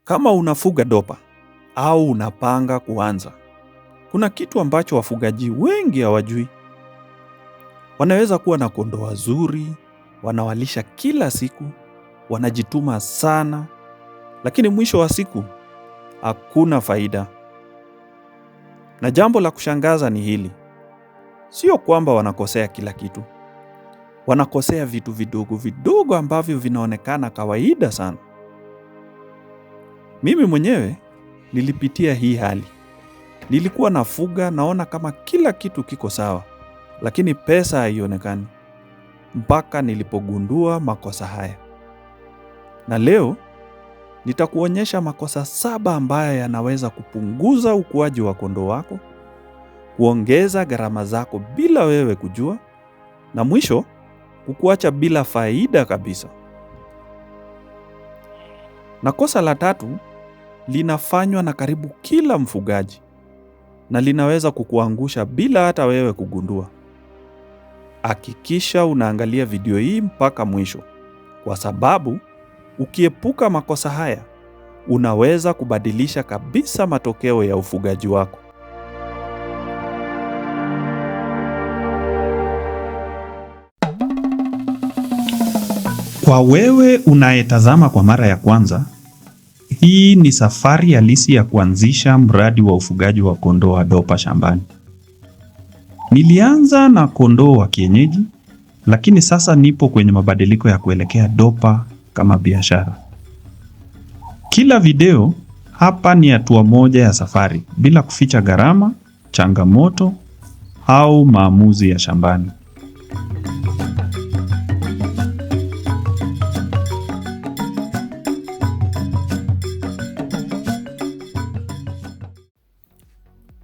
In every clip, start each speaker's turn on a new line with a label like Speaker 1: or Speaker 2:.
Speaker 1: Kama unafuga dopa au unapanga kuanza, kuna kitu ambacho wafugaji wengi hawajui. Wanaweza kuwa na kondoo wazuri, wanawalisha kila siku, wanajituma sana, lakini mwisho wa siku hakuna faida. Na jambo la kushangaza ni hili. Sio kwamba wanakosea kila kitu. Wanakosea vitu vidogo vidogo ambavyo vinaonekana kawaida sana. Mimi mwenyewe nilipitia hii hali. Nilikuwa nafuga naona kama kila kitu kiko sawa, lakini pesa haionekani. Mpaka nilipogundua makosa haya. Na leo nitakuonyesha makosa 7 ambayo yanaweza kupunguza ukuaji wa kondoo wako, kuongeza gharama zako bila wewe kujua, na mwisho kukuacha bila faida kabisa. Na kosa la 3 linafanywa na karibu kila mfugaji na linaweza kukuangusha bila hata wewe kugundua. Hakikisha unaangalia video hii mpaka mwisho, kwa sababu ukiepuka makosa haya, unaweza kubadilisha kabisa matokeo ya ufugaji wako. Kwa wewe unayetazama kwa mara ya kwanza, hii ni safari halisi ya kuanzisha mradi wa ufugaji wa kondoo wa dopa shambani. Nilianza na kondoo wa kienyeji, lakini sasa nipo kwenye mabadiliko ya kuelekea dopa kama biashara. Kila video hapa ni hatua moja ya safari, bila kuficha gharama, changamoto au maamuzi ya shambani.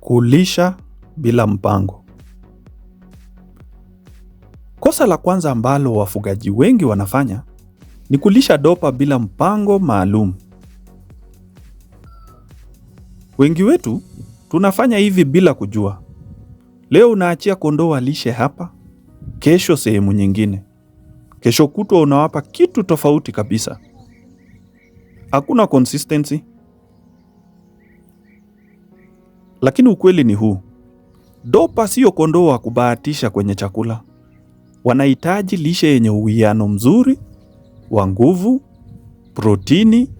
Speaker 1: Kulisha bila mpango. Kosa la kwanza ambalo wafugaji wengi wanafanya ni kulisha dopa bila mpango maalum. Wengi wetu tunafanya hivi bila kujua. Leo unaachia kondoo walishe hapa, kesho sehemu nyingine. Kesho kutwa unawapa kitu tofauti kabisa. Hakuna consistency. Lakini ukweli ni huu. Dopa sio kondoo wa kubahatisha kwenye chakula. Wanahitaji lishe yenye uwiano mzuri wa nguvu, protini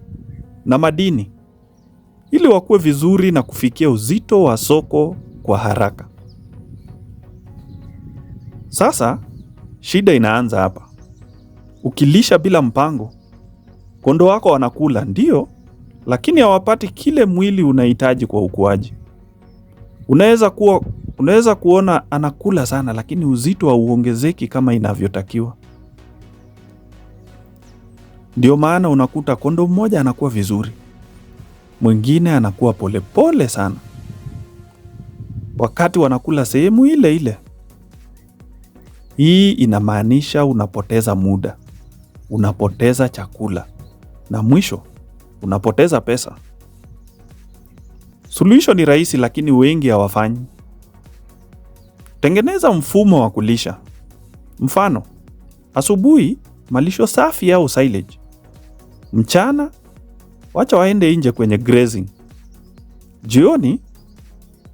Speaker 1: na madini, ili wakue vizuri na kufikia uzito wa soko kwa haraka. Sasa shida inaanza hapa. Ukilisha bila mpango, kondoo wako wanakula ndio, lakini hawapati kile mwili unahitaji kwa ukuaji. Unaweza kuona anakula sana, lakini uzito hauongezeki kama inavyotakiwa. Ndio maana unakuta kondoo mmoja anakuwa vizuri, mwingine anakuwa polepole sana, wakati wanakula sehemu ile ile. Hii inamaanisha unapoteza muda, unapoteza chakula, na mwisho unapoteza pesa. Suluhisho ni rahisi, lakini wengi hawafanyi. Tengeneza mfumo wa kulisha. Mfano, asubuhi malisho safi au silage. Mchana wacha waende nje kwenye grazing. Jioni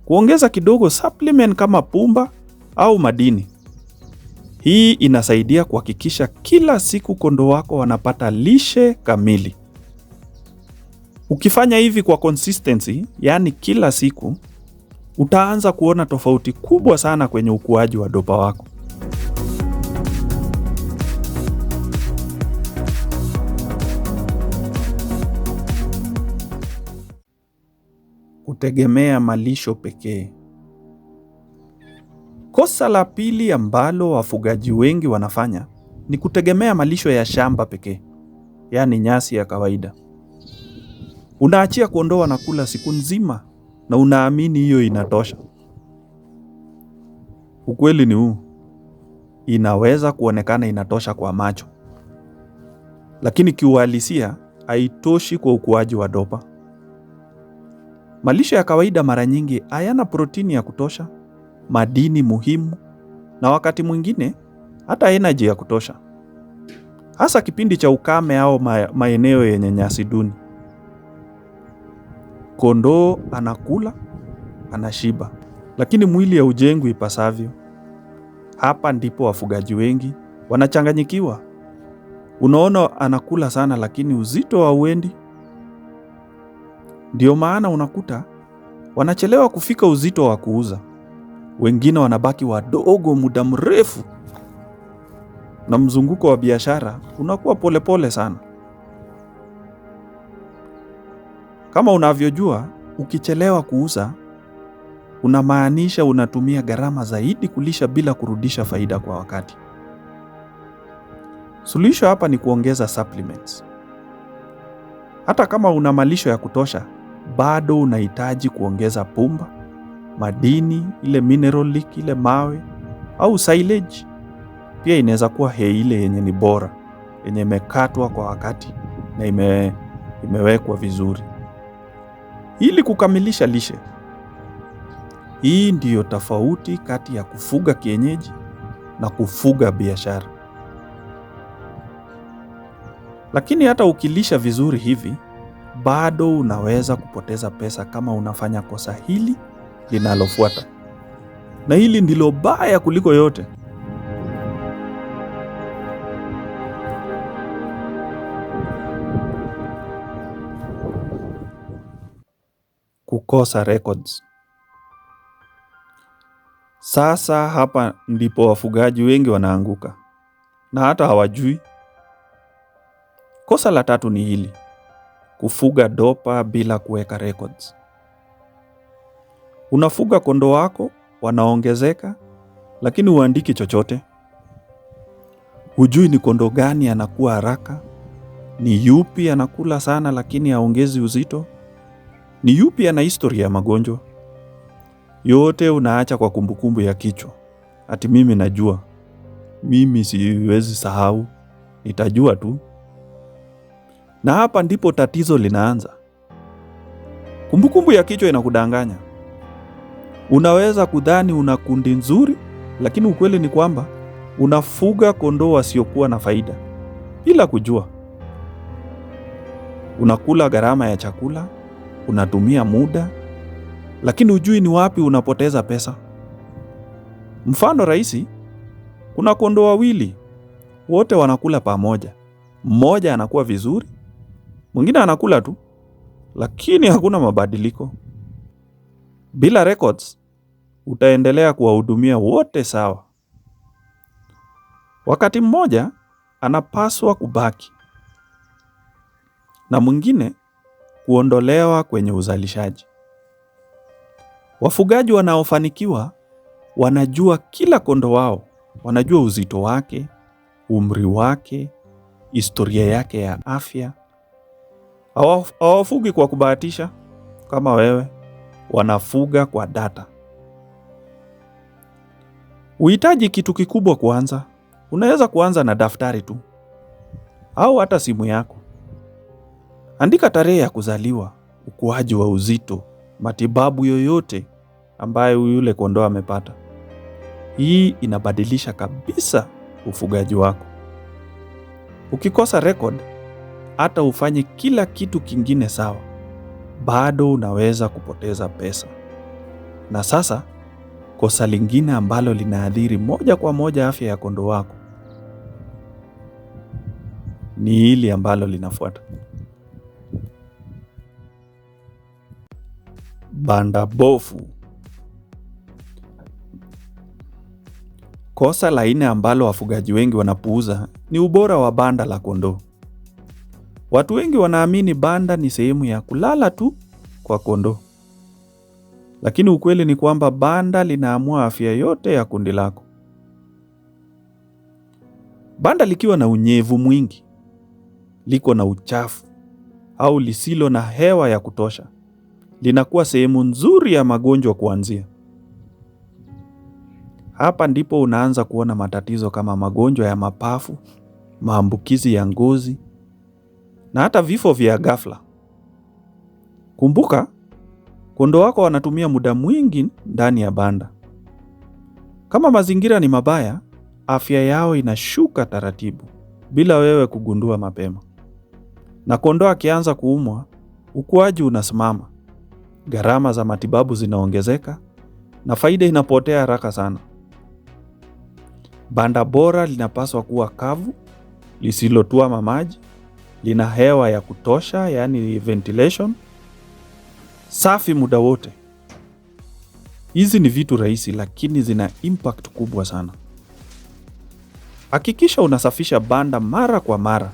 Speaker 1: kuongeza kidogo supplement kama pumba au madini. Hii inasaidia kuhakikisha kila siku kondoo wako wanapata lishe kamili. Ukifanya hivi kwa consistency, yani kila siku, utaanza kuona tofauti kubwa sana kwenye ukuaji wa dopa wako. Kutegemea malisho pekee. Kosa la pili ambalo wafugaji wengi wanafanya ni kutegemea malisho ya shamba pekee, yani nyasi ya kawaida. Unaachia kondoo wanakula siku nzima na unaamini hiyo inatosha. Ukweli ni huu. Inaweza kuonekana inatosha kwa macho, lakini kiuhalisia haitoshi kwa ukuaji wa dopa. Malisho ya kawaida mara nyingi hayana protini ya kutosha, madini muhimu, na wakati mwingine hata energy ya kutosha, hasa kipindi cha ukame au maeneo yenye nyasi duni. Kondoo anakula, anashiba, lakini mwili haujengwi ipasavyo. Hapa ndipo wafugaji wengi wanachanganyikiwa. Unaona anakula sana lakini uzito hauendi. Ndio maana unakuta wanachelewa kufika uzito wa kuuza. Wengine wanabaki wadogo muda mrefu. Na mzunguko wa biashara unakuwa polepole sana. Kama unavyojua, ukichelewa kuuza, unamaanisha unatumia gharama zaidi kulisha bila kurudisha faida kwa wakati. Suluhisho hapa ni kuongeza supplements. Hata kama una malisho ya kutosha, bado unahitaji kuongeza pumba, madini, ile mineral leak, ile mawe, au silage. Pia inaweza kuwa hay ile yenye ni bora, yenye imekatwa kwa wakati na imewekwa vizuri, ili kukamilisha lishe. Hii ndiyo tofauti kati ya kufuga kienyeji na kufuga biashara. Lakini hata ukilisha vizuri hivi, bado unaweza kupoteza pesa kama unafanya kosa hili linalofuata. Na hili ndilo baya kuliko yote. Kukosa records. Sasa hapa ndipo wafugaji wengi wanaanguka na hata hawajui. Kosa la tatu ni hili: kufuga dopa bila kuweka records. Unafuga kondoo wako, wanaongezeka, lakini huandiki chochote. Hujui ni kondoo gani anakuwa haraka, ni yupi anakula sana lakini haongezi uzito, ni yupi ana historia ya magonjwa. Yote unaacha kwa kumbukumbu ya kichwa. Ati mimi najua, mimi siwezi sahau, nitajua tu. Na hapa ndipo tatizo linaanza. Kumbukumbu ya kichwa inakudanganya. Unaweza kudhani una kundi nzuri, lakini ukweli ni kwamba unafuga kondoo wasiokuwa na faida bila kujua. Unakula gharama ya chakula, unatumia muda, lakini hujui ni wapi unapoteza pesa. Mfano rahisi, kuna kondoo wawili, wote wanakula pamoja. Mmoja anakuwa vizuri, mwingine anakula tu, lakini hakuna mabadiliko. Bila records, utaendelea kuwahudumia wote sawa. Wakati mmoja anapaswa kubaki na mwingine kuondolewa kwenye uzalishaji. Wafugaji wanaofanikiwa wanajua kila kondoo wao, wanajua uzito wake, umri wake, historia yake ya afya. Hawafugi kwa kubahatisha kama wewe, wanafuga kwa data. Uhitaji kitu kikubwa kuanza. Unaweza kuanza na daftari tu au hata simu yako. Andika tarehe ya kuzaliwa, ukuaji wa uzito, matibabu yoyote ambayo yule kondoo amepata. Hii inabadilisha kabisa ufugaji wako. Ukikosa record, hata ufanye kila kitu kingine sawa, bado unaweza kupoteza pesa. Na sasa, kosa lingine ambalo linaathiri moja kwa moja afya ya kondoo wako ni hili ambalo linafuata: banda bofu. Kosa la nne ambalo wafugaji wengi wanapuuza ni ubora wa banda la kondoo. Watu wengi wanaamini banda ni sehemu ya kulala tu kwa kondoo. Lakini ukweli ni kwamba banda linaamua afya yote ya kundi lako. Banda likiwa na unyevu mwingi, liko na uchafu, au lisilo na hewa ya kutosha, linakuwa sehemu nzuri ya magonjwa kuanzia. Hapa ndipo unaanza kuona matatizo kama magonjwa ya mapafu, maambukizi ya ngozi, na hata vifo vya ghafla. Kumbuka, kondoo wako wanatumia muda mwingi ndani ya banda. Kama mazingira ni mabaya, afya yao inashuka taratibu bila wewe kugundua mapema. Na kondoo akianza kuumwa, ukuaji unasimama. gharama za matibabu zinaongezeka na faida inapotea haraka sana. Banda bora linapaswa kuwa kavu, lisilotuama maji, lina hewa ya kutosha, yani ventilation, safi muda wote. Hizi ni vitu rahisi lakini zina impact kubwa sana. Hakikisha unasafisha banda mara kwa mara,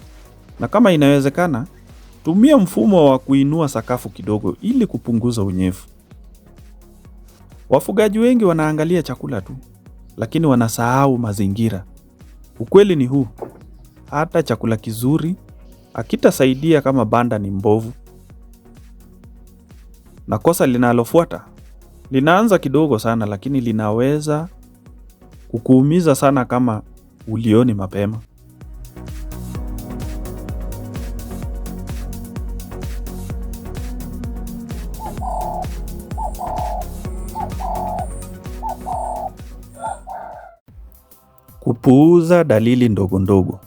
Speaker 1: na kama inawezekana, tumia mfumo wa kuinua sakafu kidogo ili kupunguza unyevu. Wafugaji wengi wanaangalia chakula tu, lakini wanasahau mazingira. Ukweli ni huu, hata chakula kizuri hakitasaidia kama banda ni mbovu. Na kosa linalofuata linaanza kidogo sana, lakini linaweza kukuumiza sana kama ulioni mapema. Kupuuza dalili ndogo ndogo.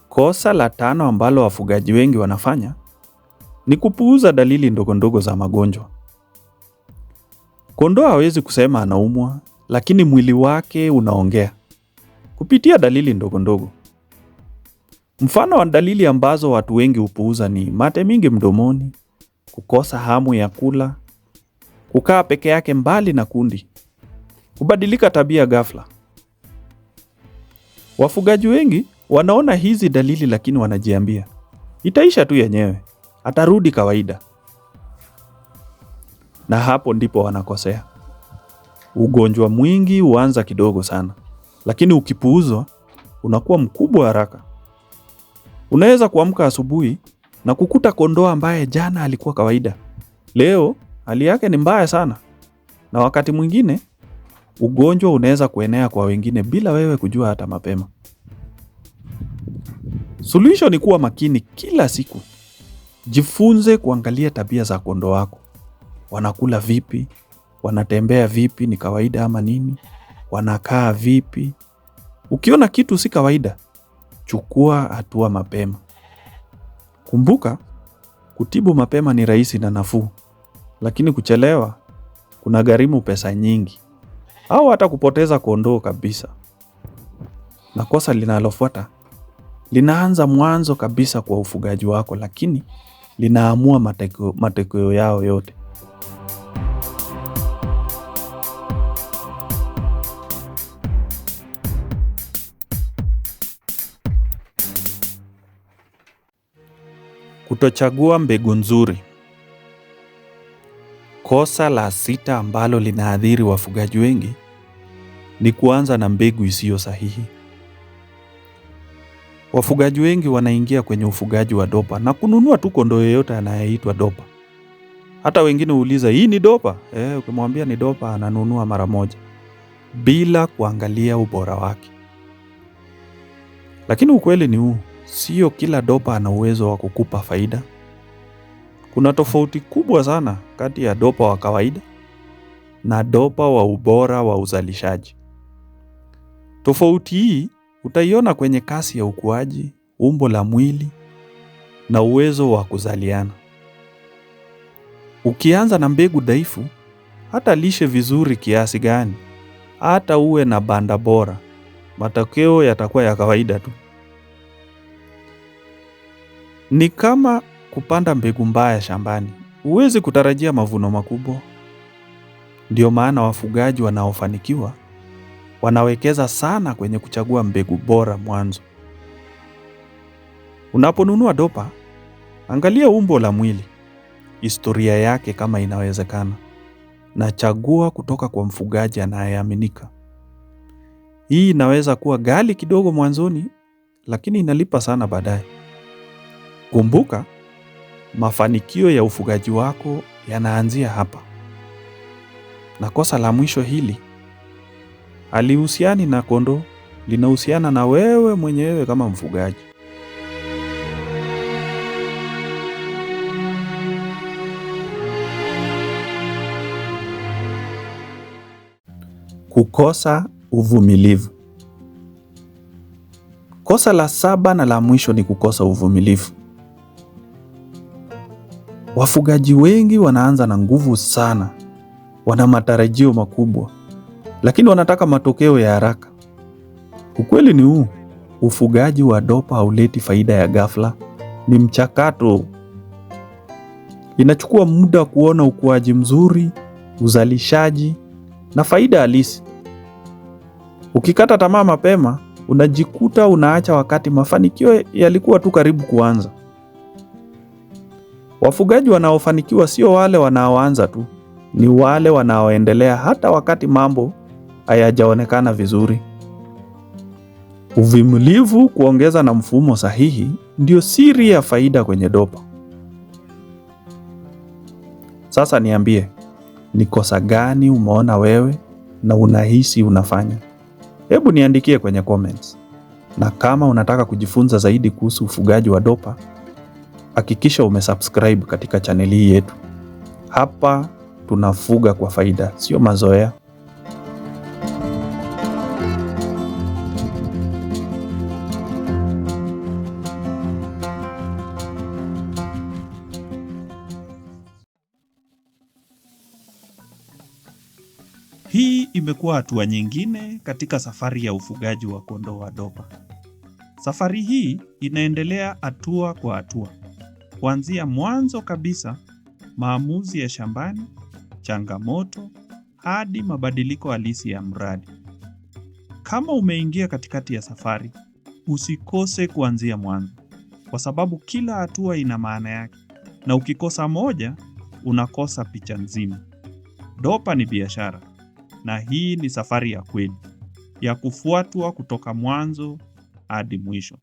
Speaker 1: Kosa la 5 ambalo wafugaji wengi wanafanya ni kupuuza dalili ndogo ndogo za magonjwa. Kondoo hawezi kusema anaumwa, lakini mwili wake unaongea kupitia dalili ndogo ndogo. Mfano wa dalili ambazo watu wengi hupuuza ni mate mingi mdomoni, kukosa hamu ya kula, kukaa peke yake mbali na kundi, kubadilika tabia ghafla. Wafugaji wengi wanaona hizi dalili lakini wanajiambia, itaisha tu yenyewe, atarudi kawaida. Na hapo ndipo wanakosea. Ugonjwa mwingi huanza kidogo sana, lakini ukipuuzwa unakuwa mkubwa haraka. Unaweza kuamka asubuhi na kukuta kondoo ambaye jana alikuwa kawaida, leo hali yake ni mbaya sana. Na wakati mwingine ugonjwa unaweza kuenea kwa wengine bila wewe kujua hata mapema. Suluhisho ni kuwa makini kila siku. Jifunze kuangalia tabia za kondoo wako. Wanakula vipi? Wanatembea vipi, ni kawaida ama nini? Wanakaa vipi? Ukiona kitu si kawaida, chukua hatua mapema. Kumbuka, kutibu mapema ni rahisi na nafuu, lakini kuchelewa kuna gharimu pesa nyingi, au hata kupoteza kondoo kabisa. Na kosa linalofuata linaanza mwanzo kabisa kwa ufugaji wako, lakini linaamua matokeo yao yote. Kutochagua mbegu nzuri. Kosa la 6 ambalo linaathiri wafugaji wengi ni kuanza na mbegu isiyo sahihi. Wafugaji wengi wanaingia kwenye ufugaji wa dopa na kununua tu kondoo yoyote anayeitwa dopa. Hata wengine huuliza, hii ni dopa? Ukimwambia ni dopa ananunua mara moja, bila kuangalia ubora wake. Lakini ukweli ni huu, sio kila dopa ana uwezo wa kukupa faida. Kuna tofauti kubwa sana kati ya dopa wa kawaida na dopa wa ubora wa uzalishaji. Tofauti hii utaiona kwenye kasi ya ukuaji, umbo la mwili na uwezo wa kuzaliana. Ukianza na mbegu dhaifu, hata lishe vizuri kiasi gani, hata uwe na banda bora, matokeo yatakuwa ya kawaida tu. Ni kama kupanda mbegu mbaya shambani, huwezi kutarajia mavuno makubwa. Ndio maana wafugaji wanaofanikiwa wanawekeza sana kwenye kuchagua mbegu bora mwanzo. Unaponunua dopa, angalia umbo la mwili, historia yake kama inawezekana, na chagua kutoka kwa mfugaji anayeaminika. Hii inaweza kuwa ghali kidogo mwanzoni, lakini inalipa sana baadaye. Kumbuka, mafanikio ya ufugaji wako yanaanzia hapa. Na kosa la mwisho hili halihusiani na kondoo, linahusiana na wewe mwenyewe kama mfugaji. Kukosa uvumilivu. Kosa la 7 na la mwisho ni kukosa uvumilivu. Wafugaji wengi wanaanza na nguvu sana, wana matarajio makubwa, lakini wanataka matokeo ya haraka. Ukweli ni huu, ufugaji wa dopa hauleti faida ya ghafla, ni mchakato. Inachukua muda kuona ukuaji mzuri, uzalishaji na faida halisi. Ukikata tamaa mapema, unajikuta unaacha wakati mafanikio yalikuwa tu karibu kuanza. Wafugaji wanaofanikiwa sio wale wanaoanza tu, ni wale wanaoendelea hata wakati mambo hayajaonekana vizuri. Uvumilivu, kuongeza na mfumo sahihi ndio siri ya faida kwenye dopa. Sasa niambie, ni kosa gani umeona wewe na unahisi unafanya? Hebu niandikie kwenye comments. Na kama unataka kujifunza zaidi kuhusu ufugaji wa dopa, hakikisha umesubscribe katika chaneli hii yetu. Hapa tunafuga kwa faida, sio mazoea. Hii imekuwa hatua nyingine katika safari ya ufugaji wa kondoo wa dopa. Safari hii inaendelea hatua kwa hatua. Kuanzia mwanzo kabisa, maamuzi ya shambani, changamoto, hadi mabadiliko halisi ya mradi. Kama umeingia katikati ya safari, usikose kuanzia mwanzo, kwa sababu kila hatua ina maana yake, na ukikosa moja, unakosa picha nzima. Dopa ni biashara, na hii ni safari ya kweli, ya kufuatwa kutoka mwanzo hadi mwisho.